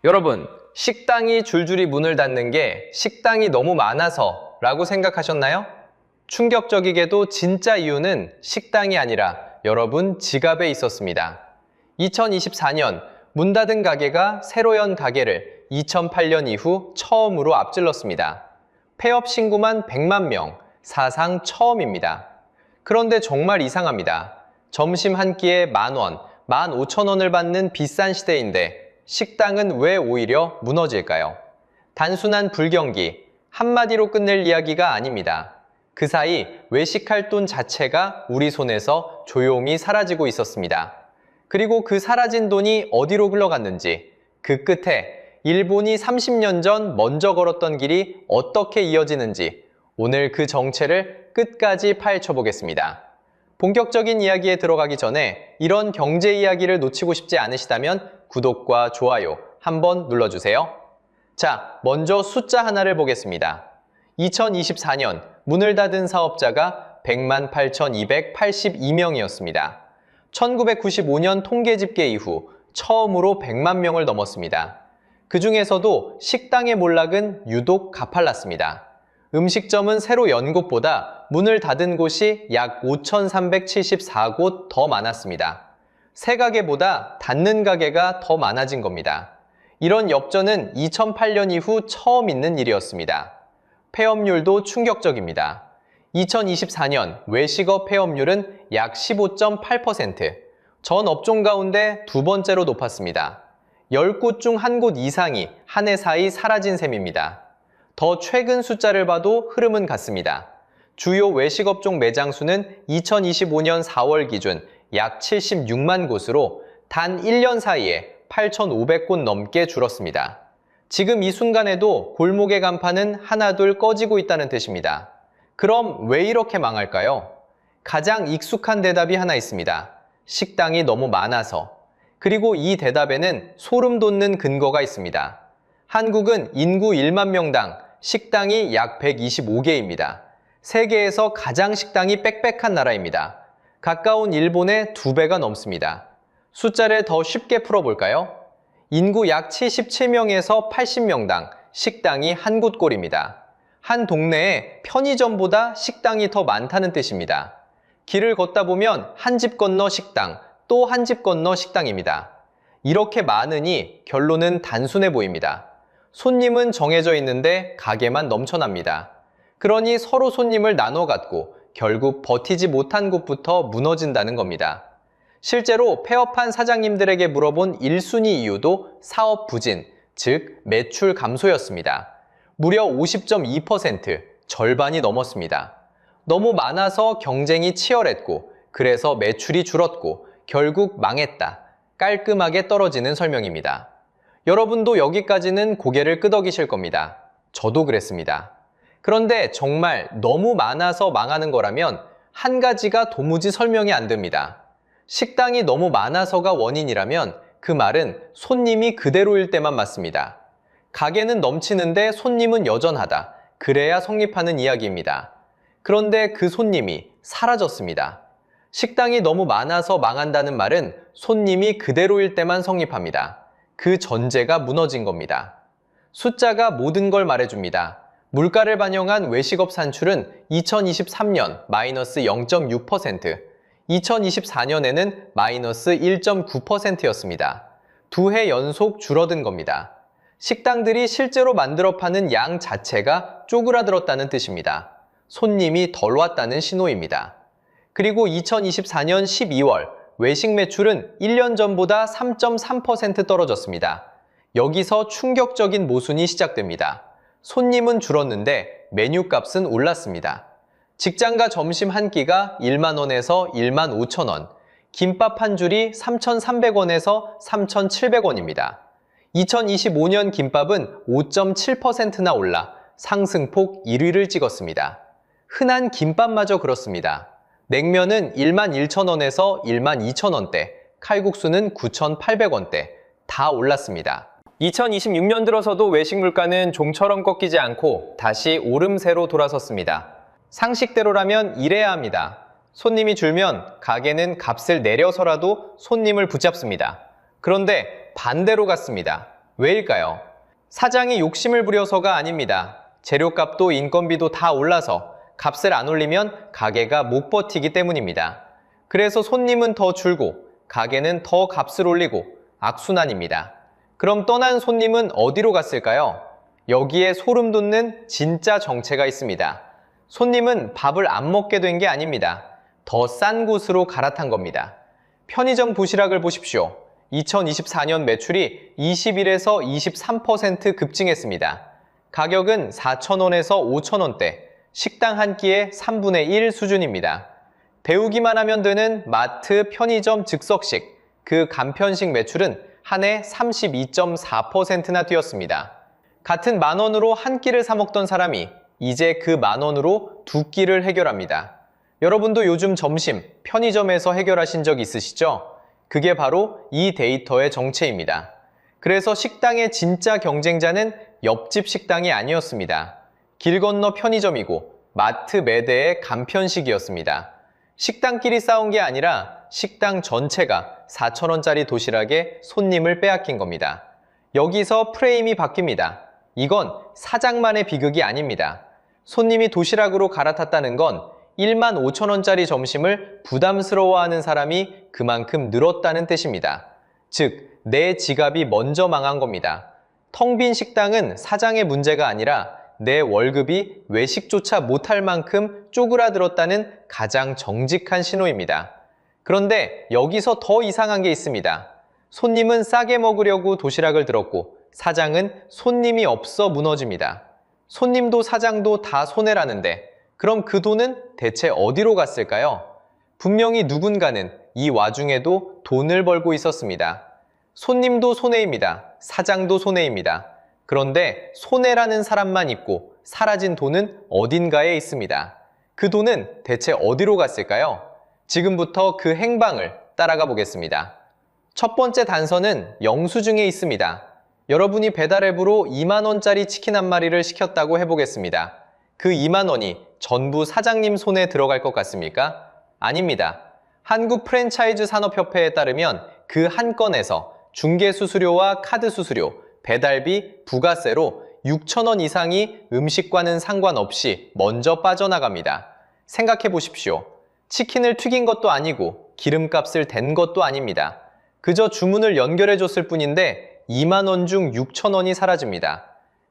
여러분, 식당이 줄줄이 문을 닫는 게 식당이 너무 많아서 라고 생각하셨나요? 충격적이게도 진짜 이유는 식당이 아니라 여러분 지갑에 있었습니다. 2024년 문 닫은 가게가 새로 연 가게를 2008년 이후 처음으로 앞질렀습니다. 폐업 신고만 100만 명, 사상 처음입니다. 그런데 정말 이상합니다. 점심 한 끼에 10,000원, 15,000원을 받는 비싼 시대인데 식당은 왜 오히려 무너질까요? 단순한 불경기, 한마디로 끝낼 이야기가 아닙니다. 그 사이 외식할 돈 자체가 우리 손에서 조용히 사라지고 있었습니다. 그리고 그 사라진 돈이 어디로 흘러갔는지, 그 끝에 일본이 30년 전 먼저 걸었던 길이 어떻게 이어지는지 오늘 그 정체를 끝까지 파헤쳐 보겠습니다. 본격적인 이야기에 들어가기 전에 이런 경제 이야기를 놓치고 싶지 않으시다면 구독과 좋아요 한번 눌러주세요. 자, 먼저 숫자 하나를 보겠습니다. 2024년 문을 닫은 사업자가 108,282명이었습니다. 1995년 통계 집계 이후 처음으로 100만 명을 넘었습니다. 그 중에서도 식당의 몰락은 유독 가팔랐습니다. 음식점은 새로 연 곳보다 문을 닫은 곳이 약 5,374곳 더 많았습니다. 새 가게보다 닫는 가게가 더 많아진 겁니다. 이런 역전은 2008년 이후 처음 있는 일이었습니다. 폐업률도 충격적입니다. 2024년 외식업 폐업률은 약 15.8%, 전 업종 가운데 두 번째로 높았습니다. 10곳 중 1곳 이상이 한 해 사이 사라진 셈입니다. 더 최근 숫자를 봐도 흐름은 같습니다. 주요 외식업종 매장 수는 2025년 4월 기준 약 76만 곳으로 단 1년 사이에 8,500곳 넘게 줄었습니다. 지금 이 순간에도 골목의 간판은 하나둘 꺼지고 있다는 뜻입니다. 그럼 왜 이렇게 망할까요? 가장 익숙한 대답이 하나 있습니다. 식당이 너무 많아서. 그리고 이 대답에는 소름 돋는 근거가 있습니다. 한국은 인구 1만 명당 식당이 약 125개입니다. 세계에서 가장 식당이 빽빽한 나라입니다. 가까운 일본의 2배가 넘습니다. 숫자를 더 쉽게 풀어볼까요? 인구 약 77명에서 80명당 식당이 한 곳꼴입니다. 한 동네에 편의점보다 식당이 더 많다는 뜻입니다. 길을 걷다 보면 한 집 건너 식당, 또 한 집 건너 식당입니다. 이렇게 많으니 결론은 단순해 보입니다. 손님은 정해져 있는데 가게만 넘쳐납니다. 그러니 서로 손님을 나눠 갖고 결국 버티지 못한 곳부터 무너진다는 겁니다. 실제로 폐업한 사장님들에게 물어본 1순위 이유도 사업 부진, 즉 매출 감소였습니다. 무려 50.2%, 절반이 넘었습니다. 너무 많아서 경쟁이 치열했고, 그래서 매출이 줄었고, 결국 망했다. 깔끔하게 떨어지는 설명입니다. 여러분도 여기까지는 고개를 끄덕이실 겁니다. 저도 그랬습니다. 그런데 정말 너무 많아서 망하는 거라면 한 가지가 도무지 설명이 안 됩니다. 식당이 너무 많아서가 원인이라면 그 말은 손님이 그대로일 때만 맞습니다. 가게는 넘치는데 손님은 여전하다. 그래야 성립하는 이야기입니다. 그런데 그 손님이 사라졌습니다. 식당이 너무 많아서 망한다는 말은 손님이 그대로일 때만 성립합니다. 그 전제가 무너진 겁니다. 숫자가 모든 걸 말해줍니다. 물가를 반영한 외식업 산출은 2023년 마이너스 0.6%, 2024년에는 마이너스 1.9%였습니다. 두 해 연속 줄어든 겁니다. 식당들이 실제로 만들어 파는 양 자체가 쪼그라들었다는 뜻입니다. 손님이 덜 왔다는 신호입니다. 그리고 2024년 12월 외식 매출은 1년 전보다 3.3% 떨어졌습니다. 여기서 충격적인 모순이 시작됩니다. 손님은 줄었는데 메뉴값은 올랐습니다. 직장가 점심 한 끼가 1만 원에서 1만 5천 원, 김밥 한 줄이 3,300원에서 3,700원입니다. 2025년 김밥은 5.7%나 올라 상승폭 1위를 찍었습니다. 흔한 김밥마저 그렇습니다. 냉면은 1만 1,000원에서 1만 2,000원대, 칼국수는 9,800원대, 다 올랐습니다. 2026년 들어서도 외식 물가는 좀처럼 꺾이지 않고 다시 오름세로 돌아섰습니다. 상식대로라면 이래야 합니다. 손님이 줄면 가게는 값을 내려서라도 손님을 붙잡습니다. 그런데 반대로 갔습니다. 왜일까요? 사장이 욕심을 부려서가 아닙니다. 재료값도 인건비도 다 올라서 값을 안 올리면 가게가 못 버티기 때문입니다. 그래서 손님은 더 줄고 가게는 더 값을 올리고 악순환입니다. 그럼 떠난 손님은 어디로 갔을까요? 여기에 소름 돋는 진짜 정체가 있습니다. 손님은 밥을 안 먹게 된 게 아닙니다. 더 싼 곳으로 갈아탄 겁니다. 편의점 도시락을 보십시오. 2024년 매출이 21에서 23% 급증했습니다. 가격은 4,000원에서 5,000원대, 식당 한 끼의 3분의 1 수준입니다. 데우기만 하면 되는 마트, 편의점, 즉석식, 그 간편식 매출은 한 해 32.4%나 뛰었습니다. 같은 만원으로 한 끼를 사 먹던 사람이 이제 그 만원으로 두 끼를 해결합니다. 여러분도 요즘 점심 편의점에서 해결하신 적 있으시죠? 그게 바로 이 데이터의 정체입니다. 그래서 식당의 진짜 경쟁자는 옆집 식당이 아니었습니다. 길 건너 편의점이고 마트 매대의 간편식이었습니다. 식당끼리 싸운 게 아니라 식당 전체가 4,000원짜리 도시락에 손님을 빼앗긴 겁니다. 여기서 프레임이 바뀝니다. 이건 사장만의 비극이 아닙니다. 손님이 도시락으로 갈아탔다는 건 15,000원짜리 점심을 부담스러워하는 사람이 그만큼 늘었다는 뜻입니다. 즉, 내 지갑이 먼저 망한 겁니다. 텅 빈 식당은 사장의 문제가 아니라 내 월급이 외식조차 못할 만큼 쪼그라들었다는 가장 정직한 신호입니다. 그런데 여기서 더 이상한 게 있습니다. 손님은 싸게 먹으려고 도시락을 들었고 사장은 손님이 없어 무너집니다. 손님도 사장도 다 손해라는데 그럼 그 돈은 대체 어디로 갔을까요? 분명히 누군가는 이 와중에도 돈을 벌고 있었습니다. 손님도 손해입니다. 사장도 손해입니다. 그런데 손해라는 사람만 있고 사라진 돈은 어딘가에 있습니다. 그 돈은 대체 어디로 갔을까요? 지금부터 그 행방을 따라가 보겠습니다. 첫 번째 단서는 영수증에 있습니다. 여러분이 배달앱으로 2만원짜리 치킨 한 마리를 시켰다고 해보겠습니다. 그 2만원이 전부 사장님 손에 들어갈 것 같습니까? 아닙니다. 한국 프랜차이즈 산업협회에 따르면 그 한 건에서 중개수수료와 카드수수료, 배달비, 부가세로 6,000원 이상이 음식과는 상관없이 먼저 빠져나갑니다. 생각해 보십시오. 치킨을 튀긴 것도 아니고 기름값을 댄 것도 아닙니다. 그저 주문을 연결해 줬을 뿐인데 2만원 중 6,000원이 사라집니다.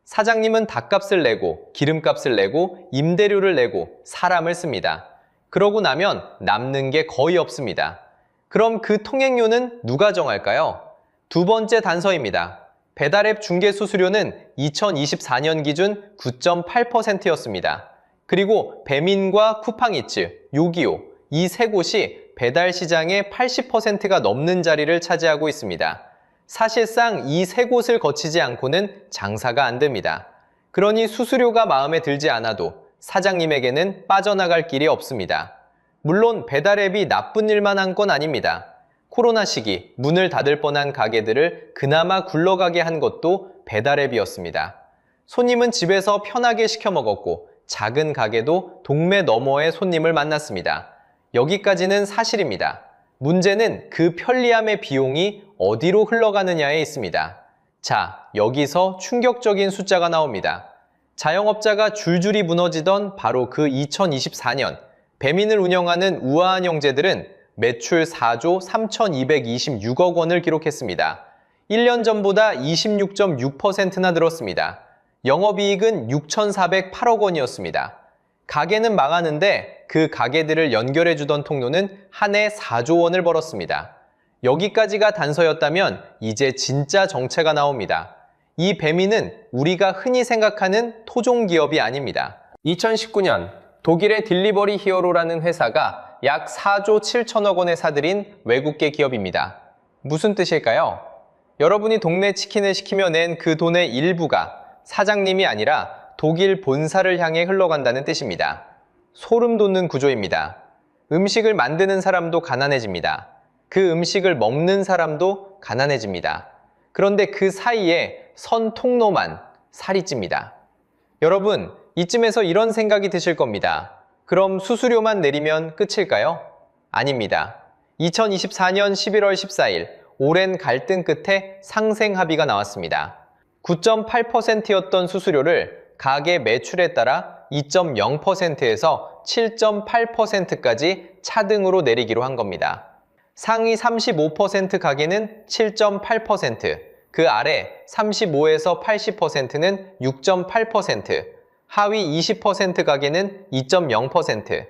사장님은 닭값을 내고 기름값을 내고 임대료를 내고 사람을 씁니다. 그러고 나면 남는 게 거의 없습니다. 그럼 그 통행료는 누가 정할까요? 두 번째 단서입니다. 배달앱 중개수수료는 2024년 기준 9.8%였습니다. 그리고 배민과 쿠팡이츠, 요기요 이 세 곳이 배달 시장의 80%가 넘는 자리를 차지하고 있습니다. 사실상 이 세 곳을 거치지 않고는 장사가 안 됩니다. 그러니 수수료가 마음에 들지 않아도 사장님에게는 빠져나갈 길이 없습니다. 물론 배달앱이 나쁜 일만 한 건 아닙니다. 코로나 시기 문을 닫을 뻔한 가게들을 그나마 굴러가게 한 것도 배달앱이었습니다. 손님은 집에서 편하게 시켜 먹었고 작은 가게도 동네 너머에 손님을 만났습니다. 여기까지는 사실입니다. 문제는 그 편리함의 비용이 어디로 흘러가느냐에 있습니다. 자, 여기서 충격적인 숫자가 나옵니다. 자영업자가 줄줄이 무너지던 바로 그 2024년 배민을 운영하는 우아한 형제들은 매출 4조 3,226억 원을 기록했습니다. 1년 전보다 26.6%나 늘었습니다. 영업이익은 6,408억 원이었습니다. 가게는 망하는데 그 가게들을 연결해주던 통로는 한 해 4조 원을 벌었습니다. 여기까지가 단서였다면 이제 진짜 정체가 나옵니다. 이 배민은 우리가 흔히 생각하는 토종기업이 아닙니다. 2019년 독일의 딜리버리 히어로라는 회사가 약 4조 7천억 원에 사들인 외국계 기업입니다. 무슨 뜻일까요? 여러분이 동네 치킨을 시키며 낸 그 돈의 일부가 사장님이 아니라 독일 본사를 향해 흘러간다는 뜻입니다. 소름 돋는 구조입니다. 음식을 만드는 사람도 가난해집니다. 그 음식을 먹는 사람도 가난해집니다. 그런데 그 사이에 선 통로만 살이 찝니다. 여러분, 이쯤에서 이런 생각이 드실 겁니다. 그럼 수수료만 내리면 끝일까요? 아닙니다. 2024년 11월 14일 오랜 갈등 끝에 상생 합의가 나왔습니다. 9.8%였던 수수료를 가게 매출에 따라 2.0%에서 7.8%까지 차등으로 내리기로 한 겁니다. 상위 35% 가게는 7.8%, 그 아래 35에서 80%는 6.8%, 하위 20% 가게는 2.0%.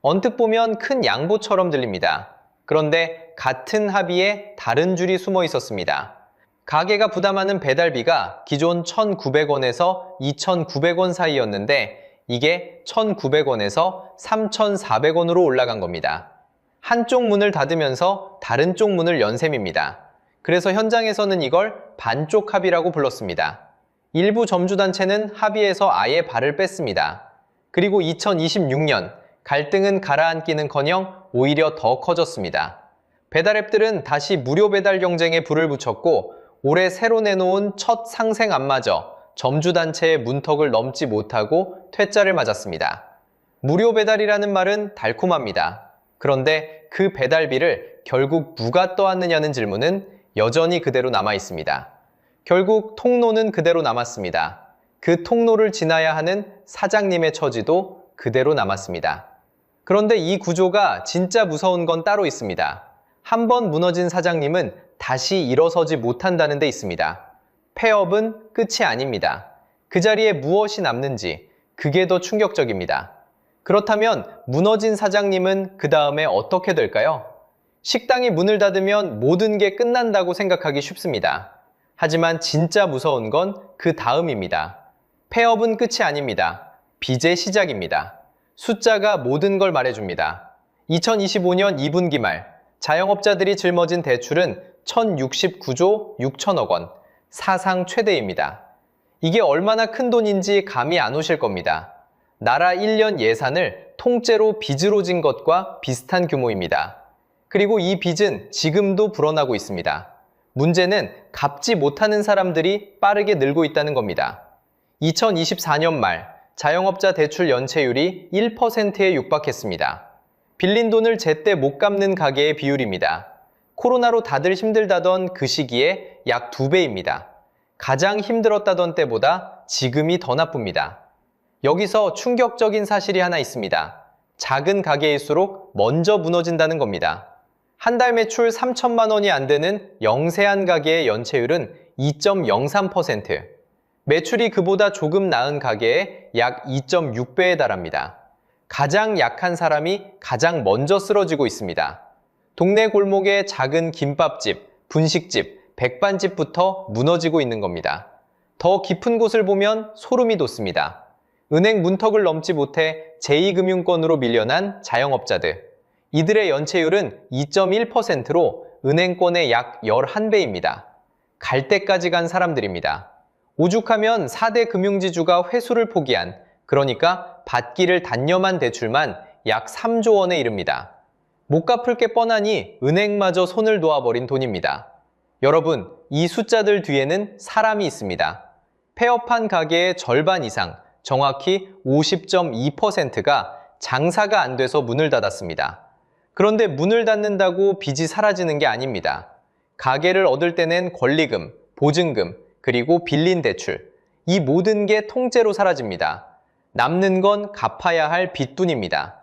언뜻 보면 큰 양보처럼 들립니다. 그런데 같은 합의에 다른 줄이 숨어 있었습니다. 가게가 부담하는 배달비가 기존 1,900원에서 2,900원 사이였는데 이게 1,900원에서 3,400원으로 올라간 겁니다. 한쪽 문을 닫으면서 다른 쪽 문을 연 셈입니다. 그래서 현장에서는 이걸 반쪽 합의라고 불렀습니다. 일부 점주단체는 합의에서 아예 발을 뺐습니다. 그리고 2026년 갈등은 가라앉기는커녕 오히려 더 커졌습니다. 배달앱들은 다시 무료 배달 경쟁에 불을 붙였고 올해 새로 내놓은 첫 상생안마저 점주단체의 문턱을 넘지 못하고 퇴짜를 맞았습니다. 무료 배달이라는 말은 달콤합니다. 그런데 그 배달비를 결국 누가 떠안느냐는 질문은 여전히 그대로 남아 있습니다. 결국 통로는 그대로 남았습니다. 그 통로를 지나야 하는 사장님의 처지도 그대로 남았습니다. 그런데 이 구조가 진짜 무서운 건 따로 있습니다. 한번 무너진 사장님은 다시 일어서지 못한다는 데 있습니다. 폐업은 끝이 아닙니다. 그 자리에 무엇이 남는지 그게 더 충격적입니다. 그렇다면 무너진 사장님은 그 다음에 어떻게 될까요? 식당이 문을 닫으면 모든 게 끝난다고 생각하기 쉽습니다. 하지만 진짜 무서운 건 그 다음입니다. 폐업은 끝이 아닙니다. 빚의 시작입니다. 숫자가 모든 걸 말해줍니다. 2025년 2분기 말 자영업자들이 짊어진 대출은 1,069조 6천억 원, 사상 최대입니다. 이게 얼마나 큰 돈인지 감이 안 오실 겁니다. 나라 1년 예산을 통째로 빚으로 진 것과 비슷한 규모입니다. 그리고 이 빚은 지금도 불어나고 있습니다. 문제는 갚지 못하는 사람들이 빠르게 늘고 있다는 겁니다. 2024년 말 자영업자 대출 연체율이 1%에 육박했습니다. 빌린 돈을 제때 못 갚는 가게의 비율입니다. 코로나로 다들 힘들다던 그 시기에 약 2배입니다. 가장 힘들었다던 때보다 지금이 더 나쁩니다. 여기서 충격적인 사실이 하나 있습니다. 작은 가게일수록 먼저 무너진다는 겁니다. 한 달 매출 3천만 원이 안 되는 영세한 가게의 연체율은 2.03%, 매출이 그보다 조금 나은 가게의 약 2.6배에 달합니다. 가장 약한 사람이 가장 먼저 쓰러지고 있습니다. 동네 골목의 작은 김밥집, 분식집, 백반집부터 무너지고 있는 겁니다. 더 깊은 곳을 보면 소름이 돋습니다. 은행 문턱을 넘지 못해 제2금융권으로 밀려난 자영업자들. 이들의 연체율은 2.1%로 은행권의 약 11배입니다. 갈 때까지 간 사람들입니다. 오죽하면 4대 금융지주가 회수를 포기한, 그러니까 받기를 단념한 대출만 약 3조 원에 이릅니다. 못 갚을 게 뻔하니 은행마저 손을 놓아버린 돈입니다. 여러분, 이 숫자들 뒤에는 사람이 있습니다. 폐업한 가게의 절반 이상, 정확히 50.2%가 장사가 안 돼서 문을 닫았습니다. 그런데 문을 닫는다고 빚이 사라지는 게 아닙니다. 가게를 얻을 때는 권리금, 보증금, 그리고 빌린 대출, 이 모든 게 통째로 사라집니다. 남는 건 갚아야 할 빚뿐입니다.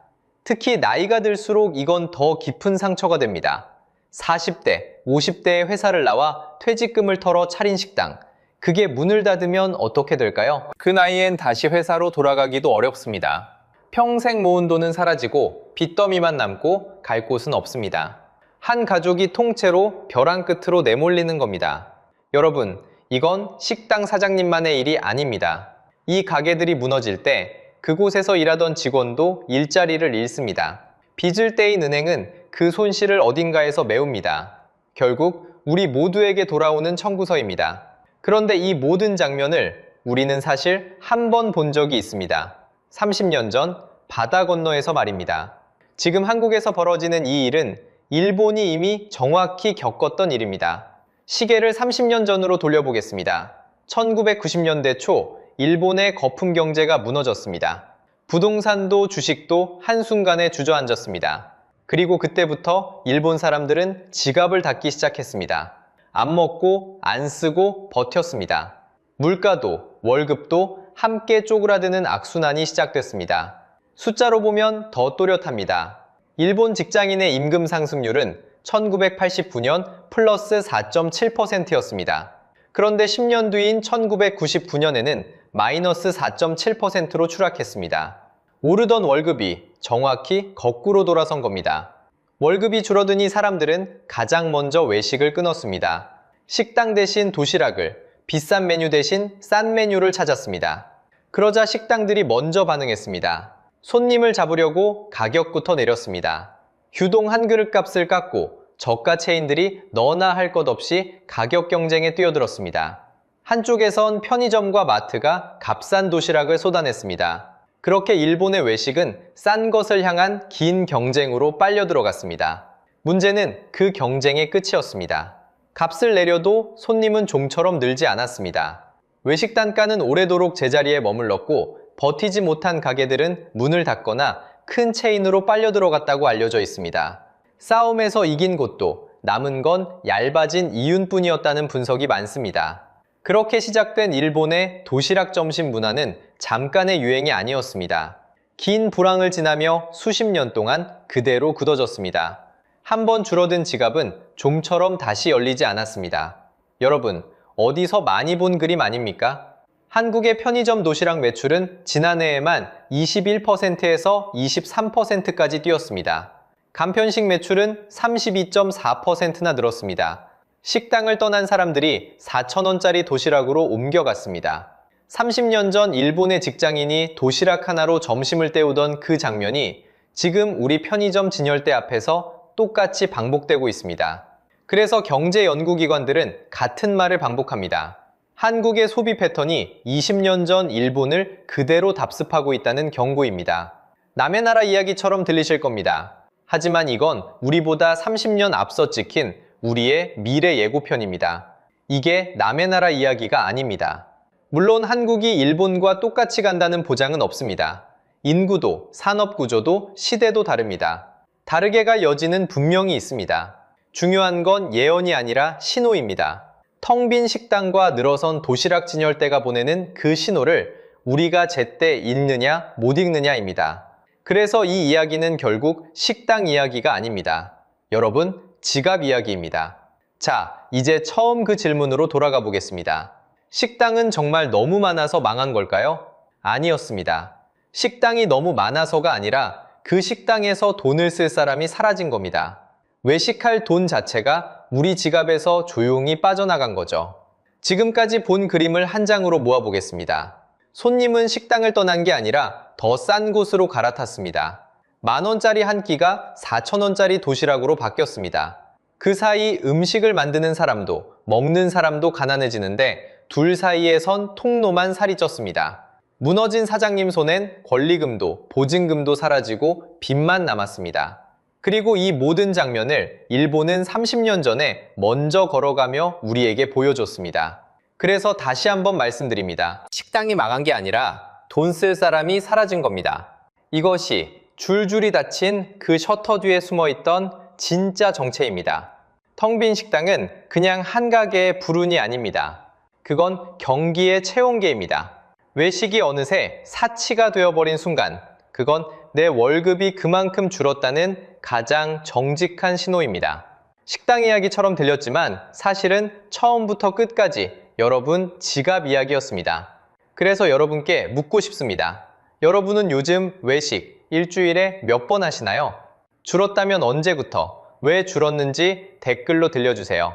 특히 나이가 들수록 이건 더 깊은 상처가 됩니다. 40대, 50대의 회사를 나와 퇴직금을 털어 차린 식당, 그게 문을 닫으면 어떻게 될까요? 그 나이엔 다시 회사로 돌아가기도 어렵습니다. 평생 모은 돈은 사라지고 빚더미만 남고 갈 곳은 없습니다. 한 가족이 통째로 벼랑 끝으로 내몰리는 겁니다. 여러분, 이건 식당 사장님만의 일이 아닙니다. 이 가게들이 무너질 때 그곳에서 일하던 직원도 일자리를 잃습니다. 빚을 떼인 은행은 그 손실을 어딘가에서 메웁니다. 결국 우리 모두에게 돌아오는 청구서입니다. 그런데 이 모든 장면을 우리는 사실 한 번 본 적이 있습니다. 30년 전 바다 건너에서 말입니다. 지금 한국에서 벌어지는 이 일은 일본이 이미 정확히 겪었던 일입니다. 시계를 30년 전으로 돌려보겠습니다. 1990년대 초 일본의 거품 경제가 무너졌습니다. 부동산도 주식도 한순간에 주저앉았습니다. 그리고 그때부터 일본 사람들은 지갑을 닫기 시작했습니다. 안 먹고 안 쓰고 버텼습니다. 물가도, 월급도 함께 쪼그라드는 악순환이 시작됐습니다. 숫자로 보면 더 또렷합니다. 일본 직장인의 임금 상승률은 1989년 플러스 4.7%였습니다. 그런데 10년 뒤인 1999년에는 마이너스 4.7%로 추락했습니다. 오르던 월급이 정확히 거꾸로 돌아선 겁니다. 월급이 줄어드니 사람들은 가장 먼저 외식을 끊었습니다. 식당 대신 도시락을, 비싼 메뉴 대신 싼 메뉴를 찾았습니다. 그러자 식당들이 먼저 반응했습니다. 손님을 잡으려고 가격부터 내렸습니다. 규동 한 그릇 값을 깎고 저가 체인들이 너나 할 것 없이 가격 경쟁에 뛰어들었습니다. 한쪽에선 편의점과 마트가 값싼 도시락을 쏟아냈습니다. 그렇게 일본의 외식은 싼 것을 향한 긴 경쟁으로 빨려 들어갔습니다. 문제는 그 경쟁의 끝이었습니다. 값을 내려도 손님은 좀처럼 늘지 않았습니다. 외식 단가는 오래도록 제자리에 머물렀고 버티지 못한 가게들은 문을 닫거나 큰 체인으로 빨려 들어갔다고 알려져 있습니다. 싸움에서 이긴 곳도 남은 건 얇아진 이윤뿐이었다는 분석이 많습니다. 그렇게 시작된 일본의 도시락 점심 문화는 잠깐의 유행이 아니었습니다. 긴 불황을 지나며 수십 년 동안 그대로 굳어졌습니다. 한번 줄어든 지갑은 좀처럼 다시 열리지 않았습니다. 여러분, 어디서 많이 본 그림 아닙니까? 한국의 편의점 도시락 매출은 지난해에만 21%에서 23%까지 뛰었습니다. 간편식 매출은 32.4%나 늘었습니다. 식당을 떠난 사람들이 4,000원짜리 도시락으로 옮겨갔습니다. 30년 전 일본의 직장인이 도시락 하나로 점심을 때우던 그 장면이 지금 우리 편의점 진열대 앞에서 똑같이 반복되고 있습니다. 그래서 경제 연구기관들은 같은 말을 반복합니다. 한국의 소비 패턴이 20년 전 일본을 그대로 답습하고 있다는 경고입니다. 남의 나라 이야기처럼 들리실 겁니다. 하지만 이건 우리보다 30년 앞서 찍힌 우리의 미래 예고편입니다. 이게 남의 나라 이야기가 아닙니다. 물론 한국이 일본과 똑같이 간다는 보장은 없습니다. 인구도, 산업 구조도, 시대도 다릅니다. 다르게 갈 여지는 분명히 있습니다. 중요한 건 예언이 아니라 신호입니다. 텅 빈 식당과 늘어선 도시락 진열대가 보내는 그 신호를 우리가 제때 읽느냐 못 읽느냐입니다. 그래서 이 이야기는 결국 식당 이야기가 아닙니다. 여러분, 지갑 이야기입니다. 자, 이제 처음 그 질문으로 돌아가 보겠습니다. 식당은 정말 너무 많아서 망한 걸까요? 아니었습니다. 식당이 너무 많아서가 아니라 그 식당에서 돈을 쓸 사람이 사라진 겁니다. 외식할 돈 자체가 우리 지갑에서 조용히 빠져나간 거죠. 지금까지 본 그림을 한 장으로 모아보겠습니다. 손님은 식당을 떠난 게 아니라 더 싼 곳으로 갈아탔습니다. 10,000원짜리 한 끼가 4,000원짜리 도시락으로 바뀌었습니다. 그 사이 음식을 만드는 사람도 먹는 사람도 가난해지는데 둘 사이에 선 통로만 살이 쪘습니다. 무너진 사장님 손엔 권리금도 보증금도 사라지고 빚만 남았습니다. 그리고 이 모든 장면을 일본은 30년 전에 먼저 걸어가며 우리에게 보여줬습니다. 그래서 다시 한번 말씀드립니다. 식당이 망한 게 아니라 돈 쓸 사람이 사라진 겁니다. 이것이 줄줄이 닫힌 그 셔터 뒤에 숨어있던 진짜 정체입니다. 텅 빈 식당은 그냥 한 가게의 불운이 아닙니다. 그건 경기의 체온계입니다. 외식이 어느새 사치가 되어버린 순간, 그건 내 월급이 그만큼 줄었다는 가장 정직한 신호입니다. 식당 이야기처럼 들렸지만 사실은 처음부터 끝까지 여러분 지갑 이야기였습니다. 그래서 여러분께 묻고 싶습니다. 여러분은 요즘 외식 일주일에 몇 번 하시나요? 줄었다면 언제부터, 왜 줄었는지 댓글로 들려주세요.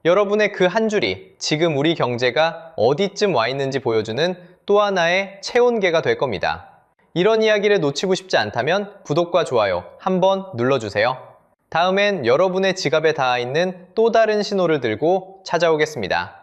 여러분의 그 한 줄이 지금 우리 경제가 어디쯤 와 있는지 보여주는 또 하나의 체온계가 될 겁니다. 이런 이야기를 놓치고 싶지 않다면 구독과 좋아요 한번 눌러주세요. 다음엔 여러분의 지갑에 닿아 있는 또 다른 신호를 들고 찾아오겠습니다.